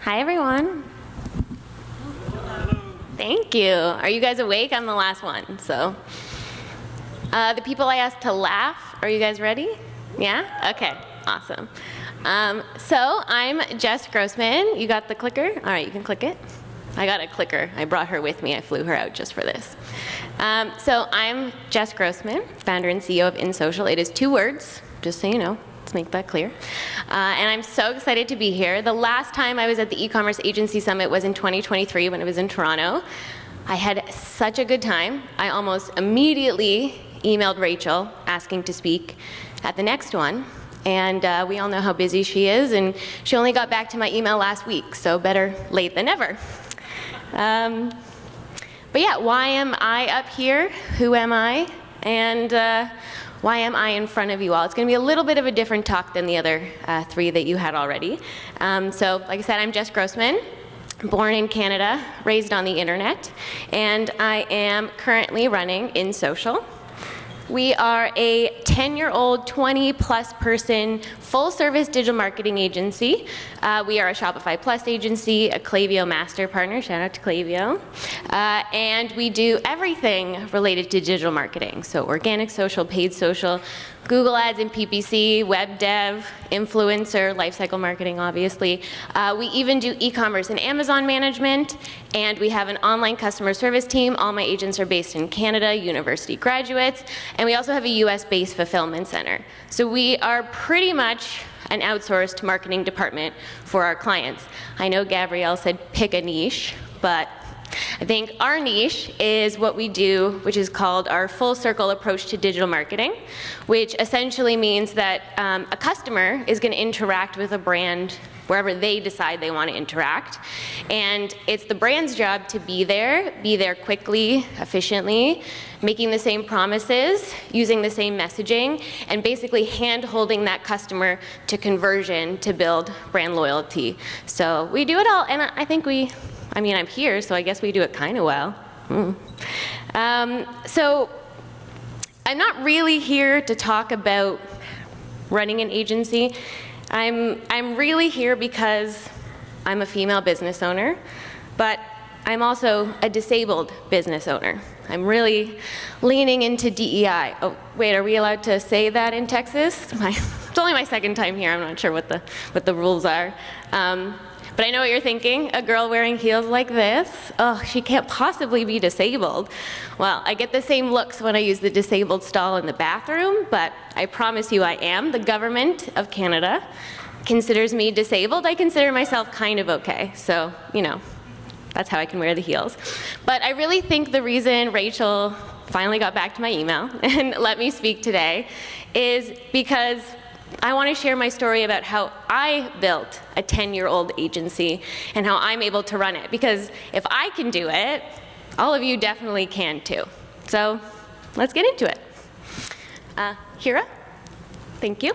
Hi, everyone. Thank you. Are you guys awake? I'm the last one, so. The people I asked to laugh, are you guys ready? Yeah? Okay, awesome. So I'm Jess Grossman. You got the clicker? All right, you can click it. I got a clicker. I brought her with me. I flew her out just for this. So I'm Jess Grossman, founder and CEO of InSocial. It is 2 words, just so you know. Let's make that clear. And I'm so excited to be here. The last time I was at the Ecommerce Agency Summit was in 2023 when it was in Toronto. I had such a good time. I almost immediately emailed Rachel asking to speak at the next one. And we all know how busy she is, and she only got back to my email last week, so better late than never. But yeah, why am I up here? Who am I? And why am I in front of you all? It's going to be a little bit of a different talk than the other 3 that you had already. So like I said, I'm Jess Grossman, born in Canada, raised on the internet, and I am currently running InSocial. We are a 10-year-old, 20-plus person, full-service digital marketing agency. We are a Shopify Plus agency, a Klaviyo master partner, shout out to Klaviyo. And we do everything related to digital marketing. So organic social, paid social, Google Ads and PPC, web dev, influencer, lifecycle marketing, obviously. We even do e-commerce and Amazon management, and we have an online customer service team. All my agents are based in Canada, university graduates, and we also have a US-based fulfillment center. So we are pretty much an outsourced marketing department for our clients. I know Gabrielle said pick a niche, but I think our niche is what we do, which is called our full circle approach to digital marketing, which essentially means that a customer is going to interact with a brand wherever they decide they want to interact. And it's the brand's job to be there quickly, efficiently, making the same promises, using the same messaging, and basically hand-holding that customer to conversion to build brand loyalty. So we do it all, and I think I'm here, so I guess we do it kind of well. So I'm not really here to talk about running an agency. I'm really here because I'm a female business owner, but I'm also a disabled business owner. I'm really leaning into DEI. Oh, wait, are we allowed to say that in Texas? It's only my 2nd time here. I'm not sure what the rules are. But I know what you're thinking, a girl wearing heels like this, oh, she can't possibly be disabled. Well, I get the same looks when I use the disabled stall in the bathroom, but I promise you I am. The government of Canada considers me disabled. I consider myself kind of okay, so, you know, that's how I can wear the heels. But I really think the reason Rachel finally got back to my email and let me speak today is because I want to share my story about how I built a 10-year-old agency and how I'm able to run it. Because if I can do it, all of you definitely can too. So let's get into it. Kira, thank you.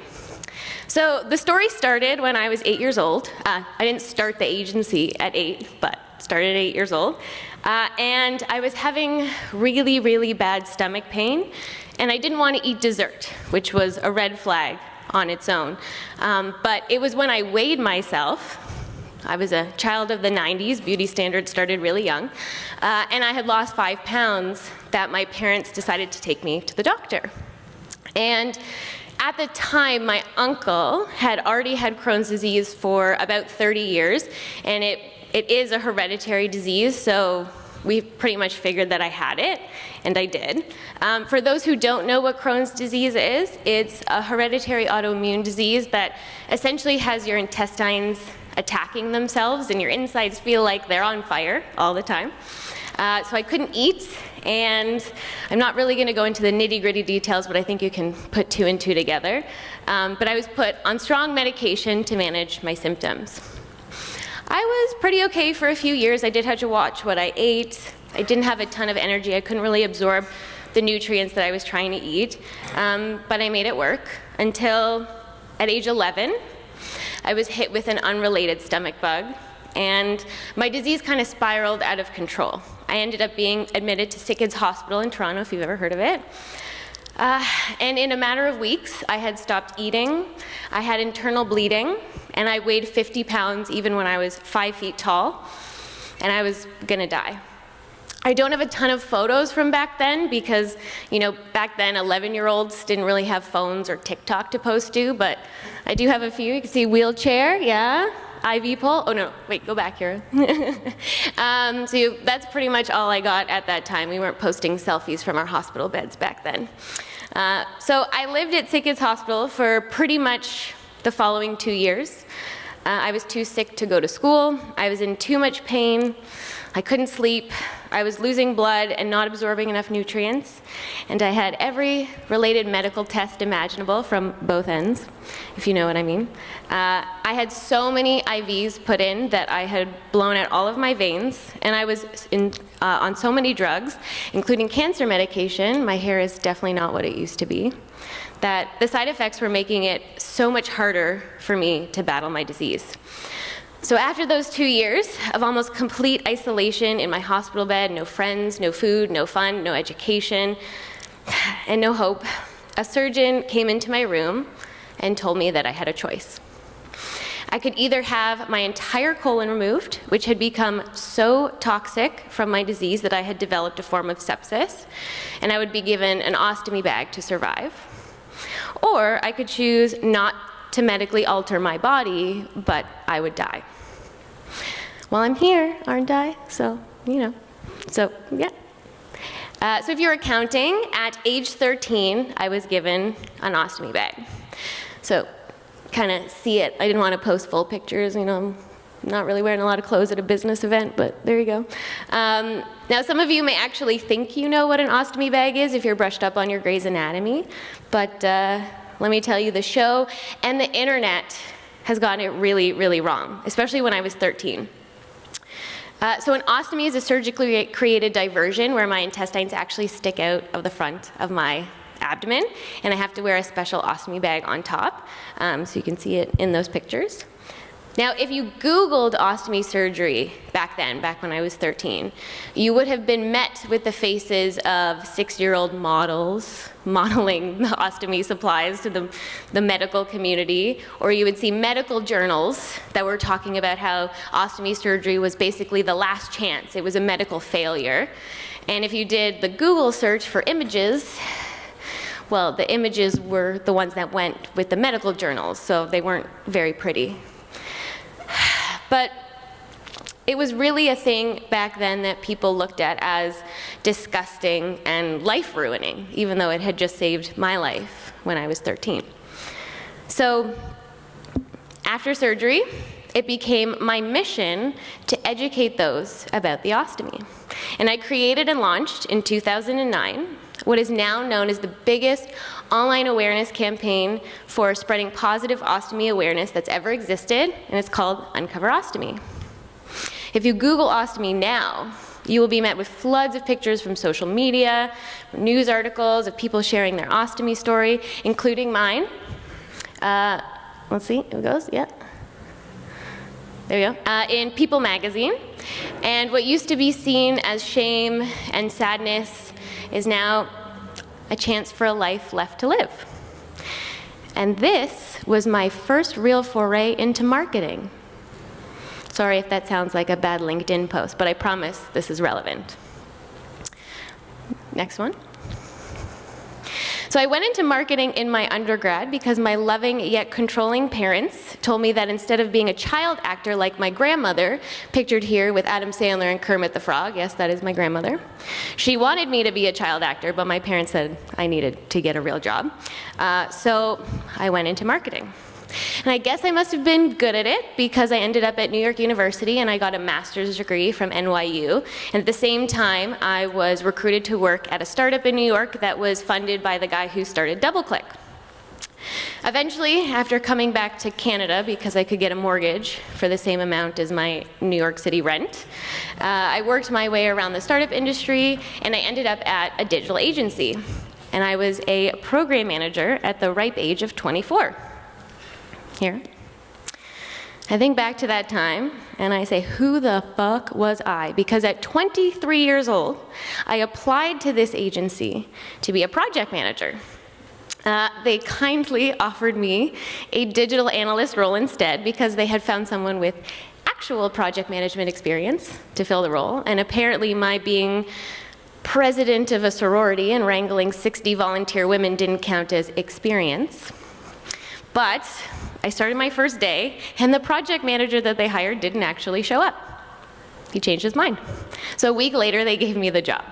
So the story started when I was 8 years old. I didn't start the agency at 8, but started at 8 years old. And I was having really, really bad stomach pain, and I didn't want to eat dessert, which was a red flag on its own. But it was when I weighed myself. I was a child of the 90s, beauty standards started really young, and I had lost 5 pounds that my parents decided to take me to the doctor. And at the time, my uncle had already had Crohn's disease for about 30 years, and it is a hereditary disease, so we pretty much figured that I had it, and I did. For those who don't know what Crohn's disease is, it's a hereditary autoimmune disease that essentially has your intestines attacking themselves, and your insides feel like they're on fire all the time. So I couldn't eat, and I'm not really going to go into the nitty-gritty details, but I think you can put 2 and 2 together. But I was put on strong medication to manage my symptoms. I was pretty okay for a few years. I did have to watch what I ate. I didn't have a ton of energy. I couldn't really absorb the nutrients that I was trying to eat. But I made it work until at age 11, I was hit with an unrelated stomach bug. And my disease kind of spiraled out of control. I ended up being admitted to Sick Kids Hospital in Toronto, if you've ever heard of it. And in a matter of weeks, I had stopped eating, I had internal bleeding, and I weighed 50 pounds even when I was 5 feet tall, and I was gonna die. I don't have a ton of photos from back then because, back then 11-year-olds didn't really have phones or TikTok to post to, but I do have a few. You can see wheelchair, yeah, IV pole. Oh no, wait, go back here. So that's pretty much all I got at that time. We weren't posting selfies from our hospital beds back then. So I lived at Sick Kids Hospital for pretty much the following 2 years. I was too sick to go to school. I was in too much pain. I couldn't sleep. I was losing blood and not absorbing enough nutrients. And I had every related medical test imaginable from both ends, if you know what I mean. I had so many IVs put in that I had blown out all of my veins, and I was on so many drugs, including cancer medication. My hair is definitely not what it used to be. That the side effects were making it so much harder for me to battle my disease. So after those 2 years of almost complete isolation in my hospital bed, no friends, no food, no fun, no education, and no hope, a surgeon came into my room and told me that I had a choice. I could either have my entire colon removed, which had become so toxic from my disease that I had developed a form of sepsis, and I would be given an ostomy bag to survive, or I could choose not to medically alter my body, but I would die. Well, I'm here, aren't I? So, yeah. So if you're accounting, at age 13, I was given an ostomy bag. So, kind of see it. I didn't want to post full pictures, I'm not really wearing a lot of clothes at a business event, but there you go. Now, some of you may actually think you know what an ostomy bag is if you're brushed up on your Grey's Anatomy, but let me tell you, the show and the internet has gotten it really, really wrong, especially when I was 13. So an ostomy is a surgically created diversion where my intestines actually stick out of the front of my abdomen, and I have to wear a special ostomy bag on top, so you can see it in those pictures. Now, if you Googled ostomy surgery back when I was 13, you would have been met with the faces of 6-year-old models modeling the ostomy supplies to the medical community, or you would see medical journals that were talking about how ostomy surgery was basically the last chance. It was a medical failure. And if you did the Google search for images, well, the images were the ones that went with the medical journals, so they weren't very pretty. But it was really a thing back then that people looked at as disgusting and life-ruining, even though it had just saved my life when I was 13. So after surgery, it became my mission to educate those about the ostomy. And I created and launched in 2009 what is now known as the biggest online awareness campaign for spreading positive ostomy awareness that's ever existed, and it's called Uncover Ostomy. If you Google ostomy now, you will be met with floods of pictures from social media, news articles of people sharing their ostomy story, including mine. Let's see, here it goes, yeah. There we go, in People magazine. And what used to be seen as shame and sadness is now a chance for a life left to live. And this was my first real foray into marketing. Sorry if that sounds like a bad LinkedIn post, but I promise this is relevant. Next one. So I went into marketing in my undergrad because my loving yet controlling parents told me that instead of being a child actor like my grandmother, pictured here with Adam Sandler and Kermit the Frog, yes, that is my grandmother, she wanted me to be a child actor, but my parents said I needed to get a real job. So I went into marketing. And I guess I must have been good at it because I ended up at New York University and I got a master's degree from NYU. And at the same time, I was recruited to work at a startup in New York that was funded by the guy who started DoubleClick. Eventually, after coming back to Canada because I could get a mortgage for the same amount as my New York City rent, I worked my way around the startup industry and I ended up at a digital agency. And I was a program manager at the ripe age of 24. Here. I think back to that time, and I say, who the fuck was I? Because at 23 years old, I applied to this agency to be a project manager. They kindly offered me a digital analyst role instead because they had found someone with actual project management experience to fill the role, and apparently my being president of a sorority and wrangling 60 volunteer women didn't count as experience. But I started my first day, and the project manager that they hired didn't actually show up. He changed his mind. So a week later, they gave me the job.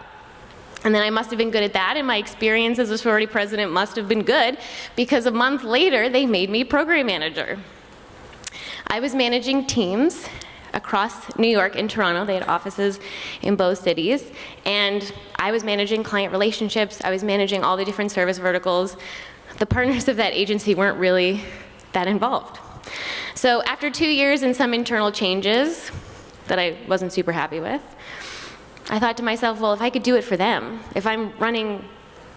And then I must have been good at that, and my experience as a sorority president must have been good, because a month later, they made me program manager. I was managing teams across New York and Toronto. They had offices in both cities, and I was managing client relationships. I was managing all the different service verticals. The partners of that agency weren't really that involved. So after 2 years and some internal changes that I wasn't super happy with, I thought to myself, well, if I could do it for them, if I'm running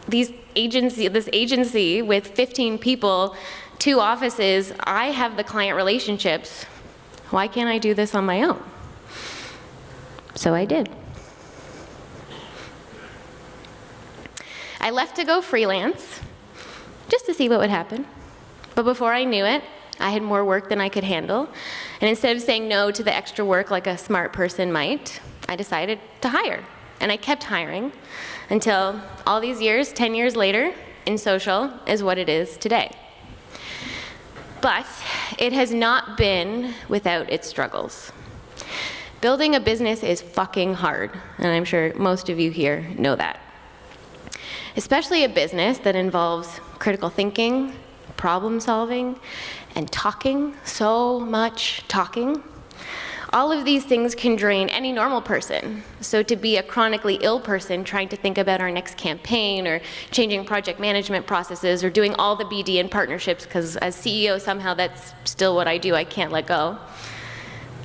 this agency with 15 people, 2 offices, I have the client relationships, why can't I do this on my own? So I did. I left to go freelance, just to see what would happen. But before I knew it, I had more work than I could handle. And instead of saying no to the extra work like a smart person might, I decided to hire. And I kept hiring until all these years, 10 years later, InSocial is what it is today. But it has not been without its struggles. Building a business is fucking hard, and I'm sure most of you here know that. Especially a business that involves critical thinking, problem solving, and talking, so much talking. All of these things can drain any normal person. So to be a chronically ill person trying to think about our next campaign or changing project management processes or doing all the BD and partnerships, because as CEO somehow that's still what I do, I can't let go.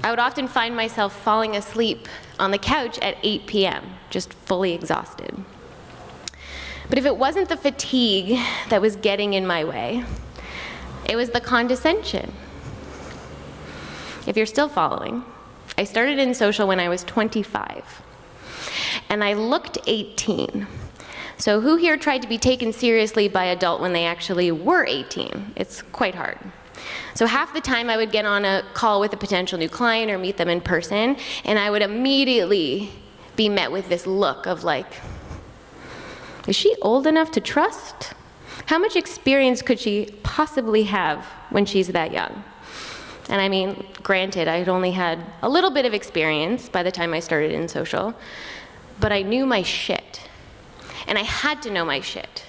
I would often find myself falling asleep on the couch at 8 p.m., just fully exhausted. But if it wasn't the fatigue that was getting in my way, it was the condescension. If you're still following, I started InSocial when I was 25, and I looked 18. So who here tried to be taken seriously by adult when they actually were 18? It's quite hard. So half the time I would get on a call with a potential new client or meet them in person, and I would immediately be met with this look of like, is she old enough to trust? How much experience could she possibly have when she's that young? And I mean, granted, I had only had a little bit of experience by the time I started InSocial, but I knew my shit. And I had to know my shit.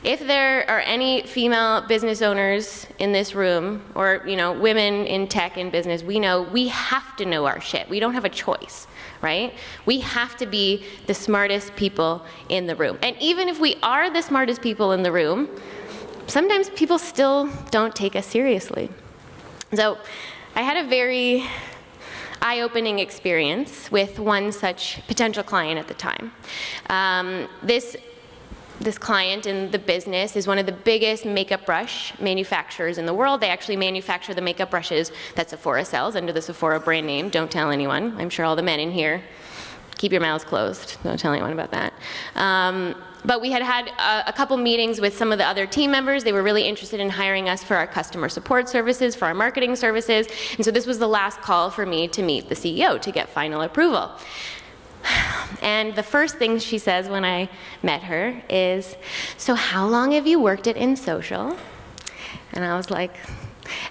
If there are any female business owners in this room, or women in tech and business, we know we have to know our shit. We don't have a choice, right? We have to be the smartest people in the room. And even if we are the smartest people in the room, sometimes people still don't take us seriously. So I had a very eye-opening experience with one such potential client at the time. This client in the business is one of the biggest makeup brush manufacturers in the world. They actually manufacture the makeup brushes that Sephora sells under the Sephora brand name. Don't tell anyone. I'm sure all the men in here, keep your mouths closed. Don't tell anyone about that. But we had a couple meetings with some of the other team members. They were really interested in hiring us for our customer support services, for our marketing services. And so this was the last call for me to meet the CEO to get final approval. And the first thing she says when I met her is, so how long have you worked at InSocial? And I was like,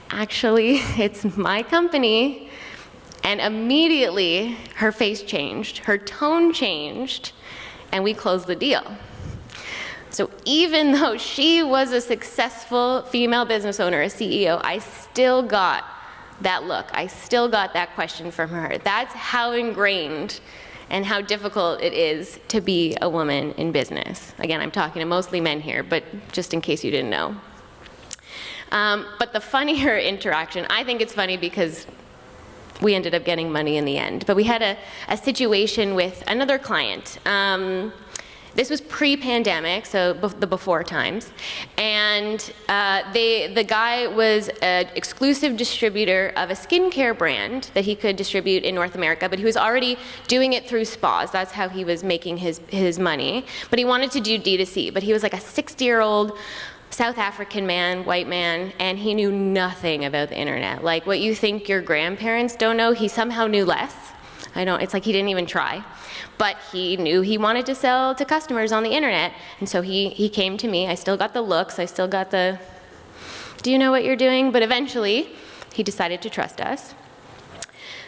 actually, it's my company. And immediately, her face changed, her tone changed, and we closed the deal. So even though she was a successful female business owner, a CEO, I still got that look. I still got that question from her. That's how ingrained and how difficult it is to be a woman in business. Again, I'm talking to mostly men here, but just in case you didn't know. But the funnier interaction, I think it's funny because we ended up getting money in the end. But we had a situation with another client. This was pre-pandemic, so the before times. And the guy was an exclusive distributor of a skincare brand that he could distribute in North America, but he was already doing it through spas. That's how he was making his money. But he wanted to do D2C, but he was like a 60-year-old South African man, white man, and he knew nothing about the internet. Like what you think your grandparents don't know, he somehow knew less. It's like he didn't even try. But he knew he wanted to sell to customers on the internet, and so he came to me. I still got the looks, I still got the, do you know what you're doing? But eventually, he decided to trust us.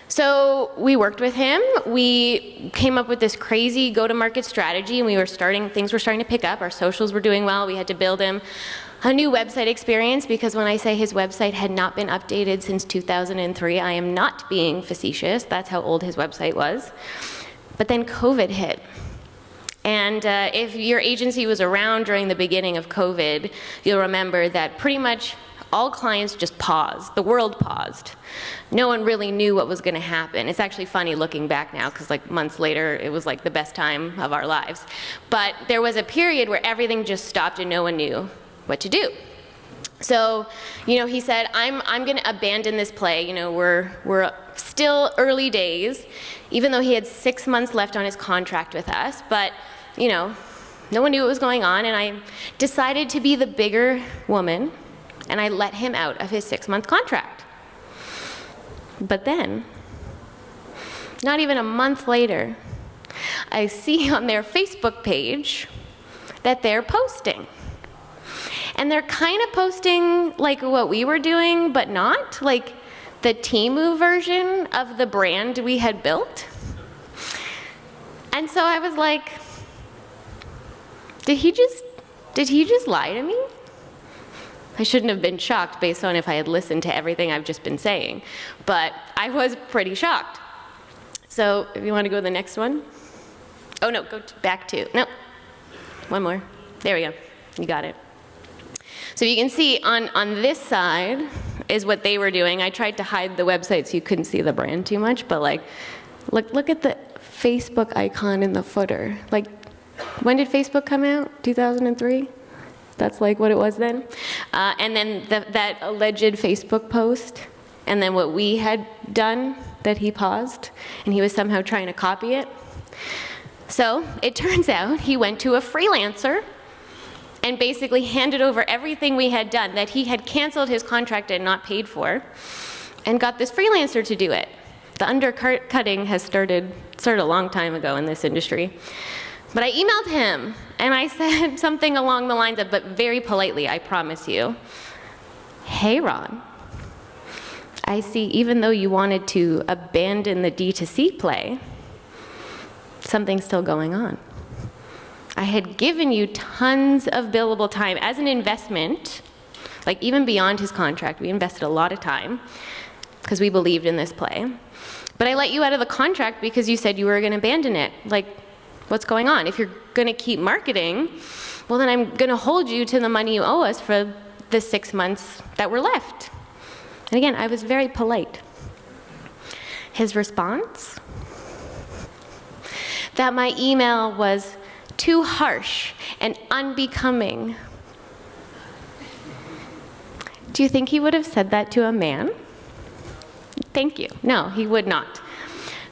So we worked with him. We came up with this crazy go-to-market strategy, and things were starting to pick up. Our socials were doing well. We had to build him a new website experience, because when I say his website had not been updated since 2003, I am not being facetious. That's how old his website was. But then COVID hit. And if your agency was around during the beginning of COVID, you'll remember that pretty much all clients just paused. The world paused. No one really knew what was going to happen. It's actually funny looking back now, because like months later, it was like the best time of our lives. But there was a period where everything just stopped and no one knew what to do. So, he said, I'm going to abandon this play. We're still early days, even though he had 6 months left on his contract with us. But, no one knew what was going on, and I decided to be the bigger woman, and I let him out of his 6-month contract. But then, not even a month later, I see on their Facebook page that they're posting. And they're kind of posting like what we were doing, but not, like the Temu version of the brand we had built. And so I was like, did he just lie to me? I shouldn't have been shocked based on if I had listened to everything I've just been saying, but I was pretty shocked. So if you want to go to the next one. Oh no, back to, no, one more. There we go, you got it. So you can see on this side is what they were doing. I tried to hide the website so you couldn't see the brand too much, but like, look at the Facebook icon in the footer. Like, when did Facebook come out? 2003? That's like what it was then. And then that alleged Facebook post, and then what we had done that he paused, and he was somehow trying to copy it. So it turns out he went to a freelancer and basically handed over everything we had done, that he had canceled his contract and not paid for, and got this freelancer to do it. The undercutting has started a long time ago in this industry. But I emailed him, and I said something along the lines of, but very politely, I promise you, hey Ron, I see even though you wanted to abandon the D2C play, something's still going on. I had given you tons of billable time as an investment, like even beyond his contract. We invested a lot of time because we believed in this play. But I let you out of the contract because you said you were going to abandon it. Like, what's going on? If you're going to keep marketing, well, then I'm going to hold you to the money you owe us for the 6 months that were left. And again, I was very polite. His response? That my email was too harsh and unbecoming. Do you think he would have said that to a man? Thank you. No, he would not.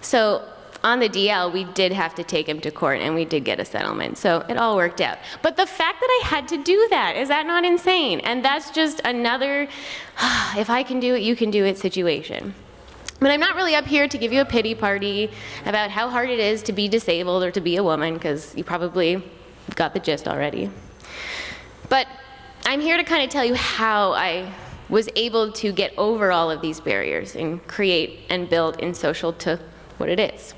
So on the DL, we did have to take him to court, and we did get a settlement. So it all worked out. But the fact that I had to do that, is that not insane? And that's just another, if I can do it, you can do it situation. But I'm not really up here to give you a pity party about how hard it is to be disabled or to be a woman, because you probably got the gist already. But I'm here to kind of tell you how I was able to get over all of these barriers and create and build InSocial to what it is.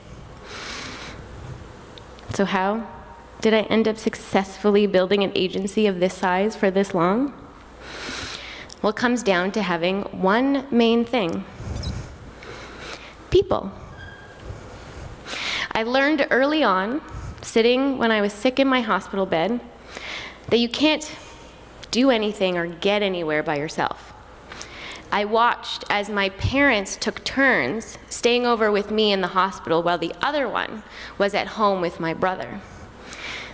So how did I end up successfully building an agency of this size for this long? Well, it comes down to having one main thing. People. I learned early on, sitting when I was sick in my hospital bed, that you can't do anything or get anywhere by yourself. I watched as my parents took turns staying over with me in the hospital while the other one was at home with my brother.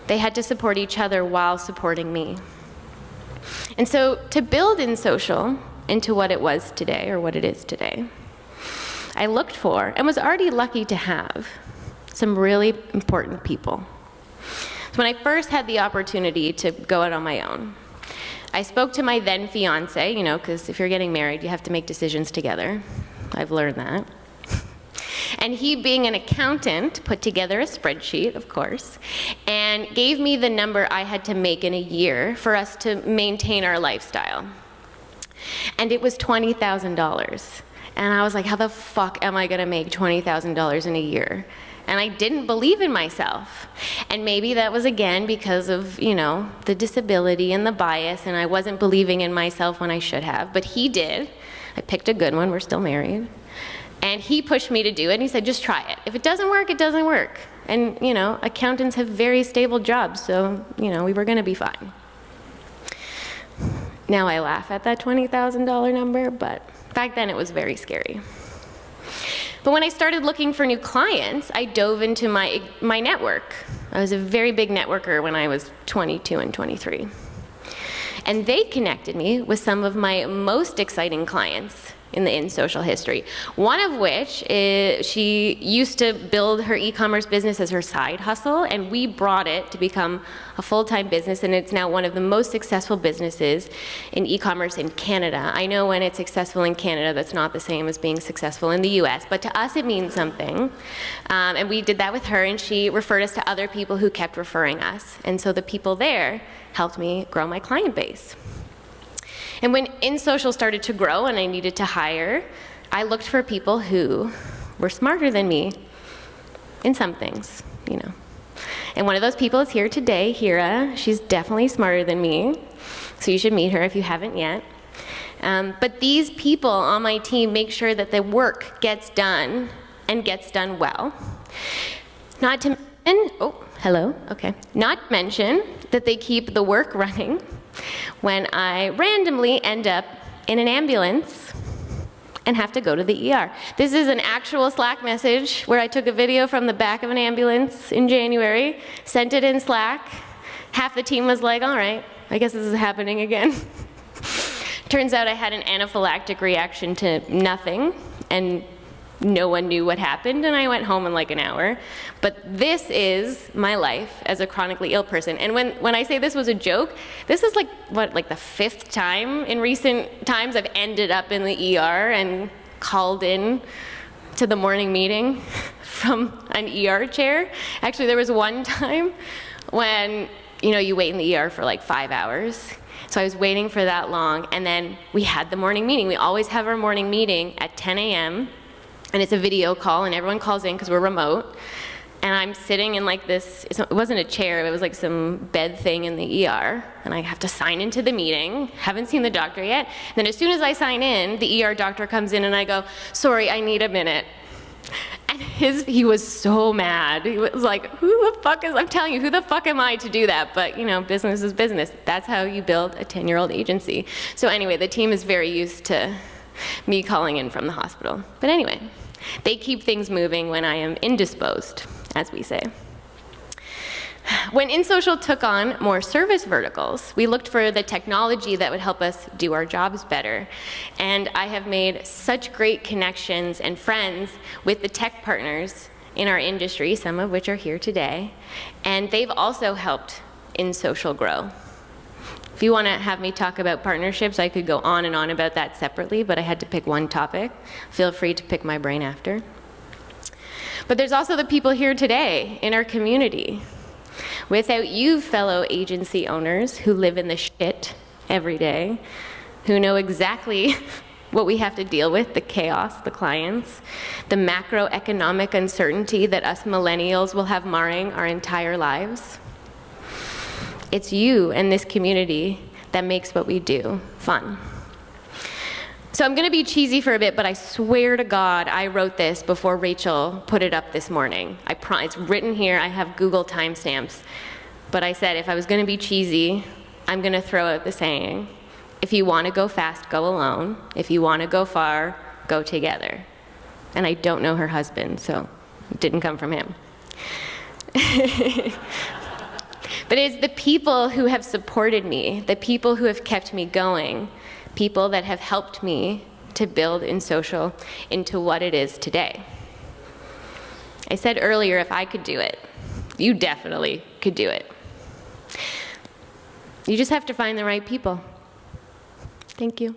they had to support each other while supporting me. And so to build InSocial into what it was today, or what it is today, I looked for, and was already lucky to have, some really important people. So when I first had the opportunity to go out on my own, I spoke to my then fiance, you know, because if you're getting married, you have to make decisions together. I've learned that. And he, being an accountant, put together a spreadsheet, of course, and gave me the number I had to make in a year for us to maintain our lifestyle. And it was $20,000. And I was like, how the fuck am I gonna make $20,000 in a year? And I didn't believe in myself. And maybe that was, again, because of, you know, the disability and the bias, and I wasn't believing in myself when I should have, but he did. I picked a good one, we're still married. And he pushed me to do it, and he said, just try it. If it doesn't work, it doesn't work. And, you know, accountants have very stable jobs, so, you know, we were gonna be fine. Now I laugh at that $20,000 number, but back then it was very scary. But when I started looking for new clients, I dove into my network. I was a very big networker when I was 22 and 23. And they connected me with some of my most exciting clients in the InSocial history. One of which is, she used to build her e-commerce business as her side hustle, and we brought it to become a full-time business, and it's now one of the most successful businesses in e-commerce in Canada. I know when it's successful in Canada, that's not the same as being successful in the US, but to us it means something. And we did that with her, and she referred us to other people who kept referring us. And so the people there helped me grow my client base. And when InSocial started to grow and I needed to hire, I looked for people who were smarter than me in some things, you know. And one of those people is here today, Hira. She's definitely smarter than me, so you should meet her if you haven't yet. But these people on my team make sure that the work gets done and gets done well. Not to mention, oh, hello, okay. Not to mention that they keep the work running when I randomly end up in an ambulance and have to go to the ER. This is an actual Slack message where I took a video from the back of an ambulance in January, sent it in Slack. Half the team was like, all right, I guess this is happening again. Turns out I had an anaphylactic reaction to nothing, and no one knew what happened, and I went home in like an hour. But this is my life as a chronically ill person. And when I say this was a joke, this is like the 5th time in recent times I've ended up in the ER and called in to the morning meeting from an ER chair. Actually, there was one time when, you know, you wait in the ER for like 5 hours. So I was waiting for that long, and then we had the morning meeting. We always have our morning meeting at 10 a.m., and it's a video call, and everyone calls in because we're remote. And I'm sitting in like this, it wasn't a chair, it was like some bed thing in the ER, and I have to sign into the meeting. Haven't seen the doctor yet. And then as soon as I sign in, the ER doctor comes in and I go, sorry, I need a minute. And he was so mad. He was like, who the fuck is, I'm telling you, who the fuck am I to do that? But you know, business is business. That's how you build a 10-year-old agency. So anyway, the team is very used to me calling in from the hospital. But anyway, they keep things moving when I am indisposed, as we say. When InSocial took on more service verticals, we looked for the technology that would help us do our jobs better. And I have made such great connections and friends with the tech partners in our industry, some of which are here today. And they've also helped InSocial grow. If you want to have me talk about partnerships, I could go on and on about that separately, but I had to pick one topic. Feel free to pick my brain after. But there's also the people here today in our community. Without you, fellow agency owners who live in the shit every day, who know exactly what we have to deal with, the chaos, the clients, the macroeconomic uncertainty that us millennials will have marring our entire lives, it's you and this community that makes what we do fun. So I'm gonna be cheesy for a bit, but I swear to God, I wrote this before Rachel put it up this morning. It's written here, I have Google timestamps. But I said if I was gonna be cheesy, I'm gonna throw out the saying, if you wanna go fast, go alone. If you wanna go far, go together. And I don't know her husband, so it didn't come from him. But it's the people who have supported me, the people who have kept me going, people that have helped me to build InSocial into what it is today. I said earlier, if I could do it, you definitely could do it. You just have to find the right people. Thank you.